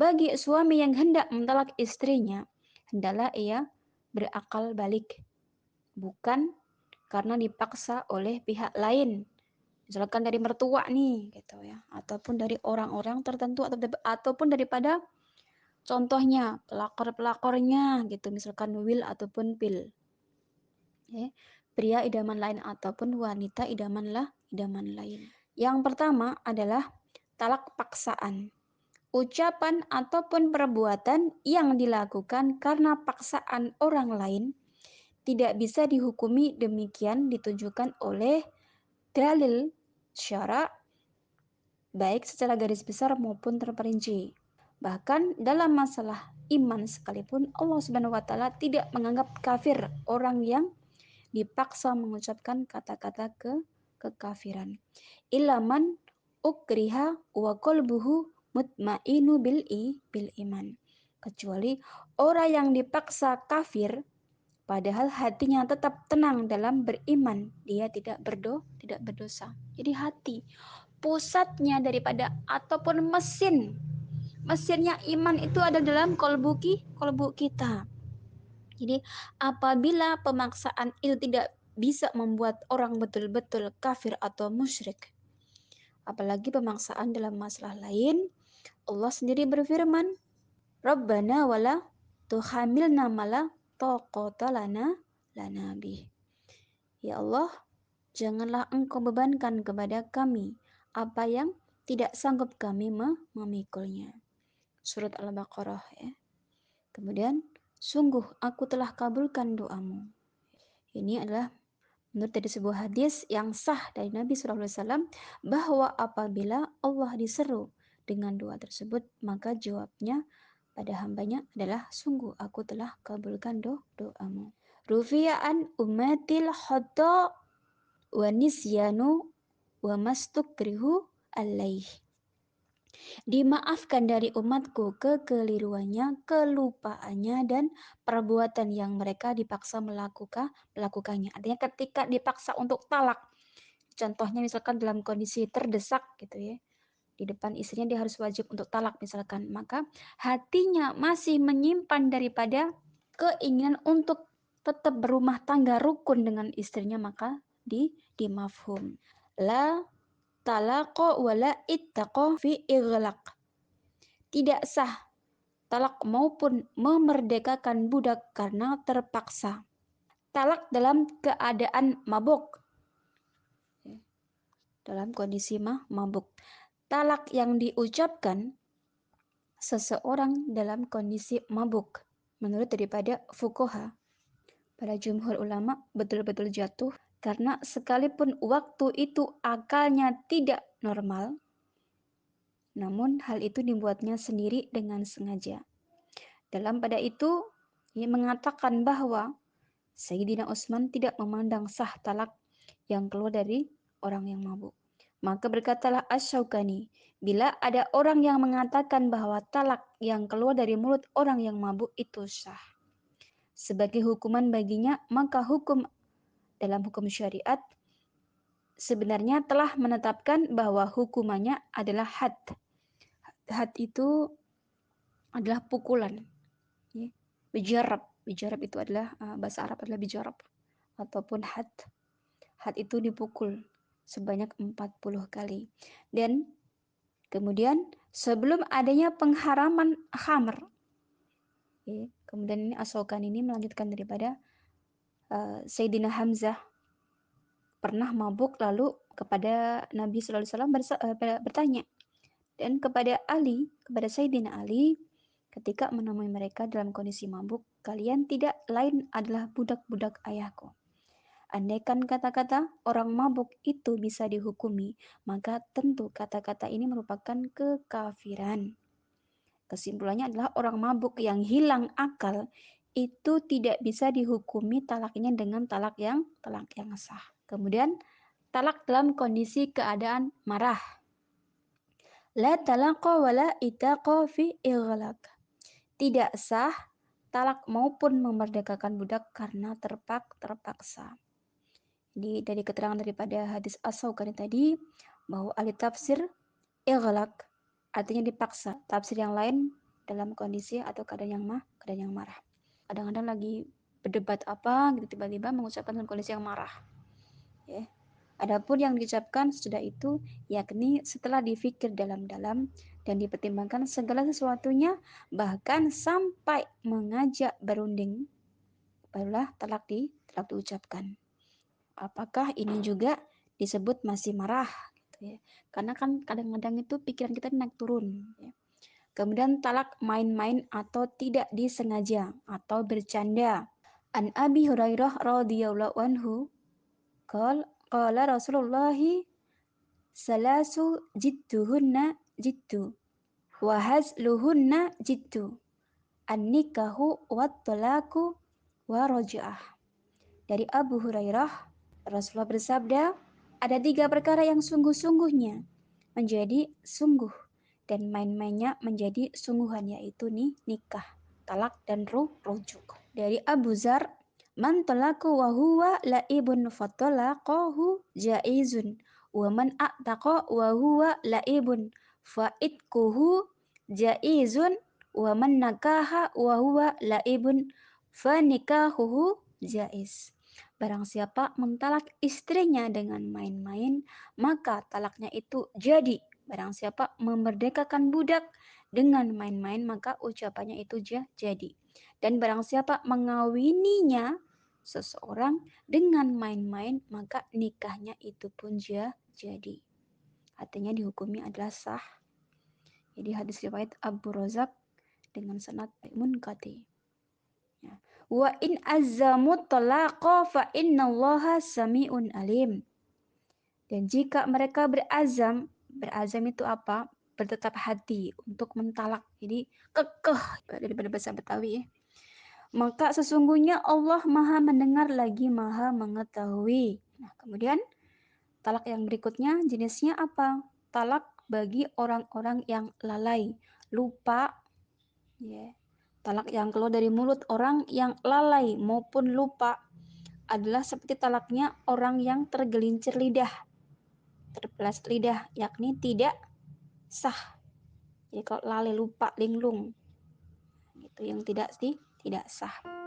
Bagi suami yang hendak mentalak istrinya, hendaklah ia berakal balik, bukan karena dipaksa oleh pihak lain. Misalkan dari mertua nih, gitu ya, ataupun dari orang-orang tertentu ataupun daripada contohnya pelakor-pelakornya gitu, misalkan will ataupun pil. Ya, pria idaman lain ataupun wanita idaman lain. Yang pertama adalah talak paksaan. Ucapan ataupun perbuatan yang dilakukan karena paksaan orang lain tidak bisa dihukumi demikian ditujukan oleh dalil syara baik secara garis besar maupun terperinci. Bahkan dalam masalah iman sekalipun Allah Subhanahu wa taala tidak menganggap kafir orang yang dipaksa mengucapkan kata-kata kekafiran. Ilaman ukriha wa qalbuhu mutmainu bil iman. Kecuali orang yang dipaksa kafir padahal hatinya tetap tenang dalam beriman, dia tidak berdosa. Jadi hati pusatnya daripada ataupun mesinnya iman itu ada dalam kolbu kita. Jadi apabila pemaksaan itu tidak bisa membuat orang betul-betul kafir atau musyrik, apalagi pemaksaan dalam masalah lain, Allah sendiri berfirman, Rabbana wala tuhamilna mala taqata lana bih. Ya Allah, janganlah engkau bebankan kepada kami apa yang tidak sanggup kami memikulnya. Surat Al-Baqarah ya. Kemudian, sungguh aku telah kabulkan doamu. Ini adalah menurut dari sebuah hadis yang sah dari Nabi SAW bahwa apabila Allah diseru dengan doa tersebut, maka jawabnya pada hambanya adalah sungguh aku telah kabulkan doamu. Rufi'an umatil khata wa nisyanu wa mastukrihu alaih. Dimaafkan dari umatku kekeliruannya, kelupaannya, dan perbuatan yang mereka dipaksa melakukannya. Artinya ketika dipaksa untuk talak, contohnya misalkan dalam kondisi terdesak gitu ya, di depan istrinya dia harus wajib untuk talak misalkan, maka hatinya masih menyimpan daripada keinginan untuk tetap berumah tangga rukun dengan istrinya, maka dimafhum. La talaqo wala ittaqo fi ighlaq. Tidak sah talak maupun memerdekakan budak karena terpaksa. Talak dalam keadaan mabuk. Dalam kondisi mabuk. Talak yang diucapkan seseorang dalam kondisi mabuk menurut daripada fuqaha, para jumhur ulama betul-betul jatuh karena sekalipun waktu itu akalnya tidak normal, namun hal itu dibuatnya sendiri dengan sengaja. Dalam pada itu, ia mengatakan bahwa Sayyidina Utsman tidak memandang sah talak yang keluar dari orang yang mabuk. Maka berkatalah Asy-Syaukani, bila ada orang yang mengatakan bahwa talak yang keluar dari mulut orang yang mabuk itu sah sebagai hukuman baginya, maka hukum dalam hukum syariat sebenarnya telah menetapkan bahwa hukumannya adalah had. Had itu adalah pukulan. Bijarab itu adalah bahasa Arab adalah bijarab ataupun had. Had itu dipukul sebanyak 40 kali. Dan kemudian sebelum adanya pengharaman khamr, kemudian ini As-Syaukani ini melanjutkan daripada Sayyidina Hamzah pernah mabuk lalu kepada Nabi SAW bertanya, dan kepada Sayyidina Ali ketika menemui mereka dalam kondisi mabuk, kalian tidak lain adalah budak-budak ayahku. Andaikan kata-kata orang mabuk itu bisa dihukumi, maka tentu kata-kata ini merupakan kekafiran. Kesimpulannya adalah orang mabuk yang hilang akal itu tidak bisa dihukumi talaknya dengan talak yang sah. Kemudian talak dalam kondisi keadaan marah. La talaqa wala itaqa fi ighlaq. Tidak sah talak maupun memerdekakan budak karena terpaksa. Jadi dari keterangan daripada hadis As-Syaukani tadi bahwa ahli tafsir ighlaq artinya dipaksa. Tafsir yang lain dalam kondisi atau keadaan yang marah. Kadang-kadang lagi berdebat apa gitu tiba-tiba mengucapkan dalam kondisi yang marah. Ya. Adapun yang diucapkan sesudah itu yakni setelah difikir dalam-dalam dan dipertimbangkan segala sesuatunya bahkan sampai mengajak berunding, barulah talak diucapkan. Apakah ini juga disebut masih marah gitu ya? Karena kan kadang-kadang itu pikiran kita naik turun ya. Kemudian talak main-main atau tidak disengaja atau bercanda. An Abi Hurairah radhiyallahu anhu qala Rasulullah salasu jidduhunna jiddu wa hazluhunna jiddu an-nikahu wat talaku wa raj'ah. Dari Abu Hurairah, Rasulullah bersabda, ada 3 perkara yang sungguh-sungguhnya menjadi sungguh dan main-mainnya menjadi sungguhan, yaitu nikah, talak dan rujuk. Dari Abu Zar, man talaku wa huwa laibun fatalaqahu jaizun wa man a'taqa wa huwa laibun fa'itkuhu jaizun wa man nakaha wa huwa laibun fanikahuhu jaiz. Barang siapa mentalak istrinya dengan main-main, maka talaknya itu jadi. Barang siapa memerdekakan budak dengan main-main, maka ucapannya itu jadi. Dan barang siapa mengawininya seseorang dengan main-main, maka nikahnya itu pun jadi. Artinya dihukumi adalah sah. Jadi hadis riwayat Abu Razak dengan sanad munqati. Ya. Wa in azzamu talaqa fa innallaha sami'un alim. Dan jika mereka berazam itu apa? Bertetap hati untuk mentalak. Jadi kekeh daripada bahasa Betawi ya. Maka sesungguhnya Allah Maha mendengar lagi Maha mengetahui. Nah, kemudian talak yang berikutnya jenisnya apa? Talak bagi orang-orang yang lalai, lupa, ya. Talak yang keluar dari mulut orang yang lalai maupun lupa adalah seperti talaknya orang yang tergelincir lidah, terbelas lidah, yakni tidak sah. Jadi kalau lalai lupa linglung, itu yang tidak sah.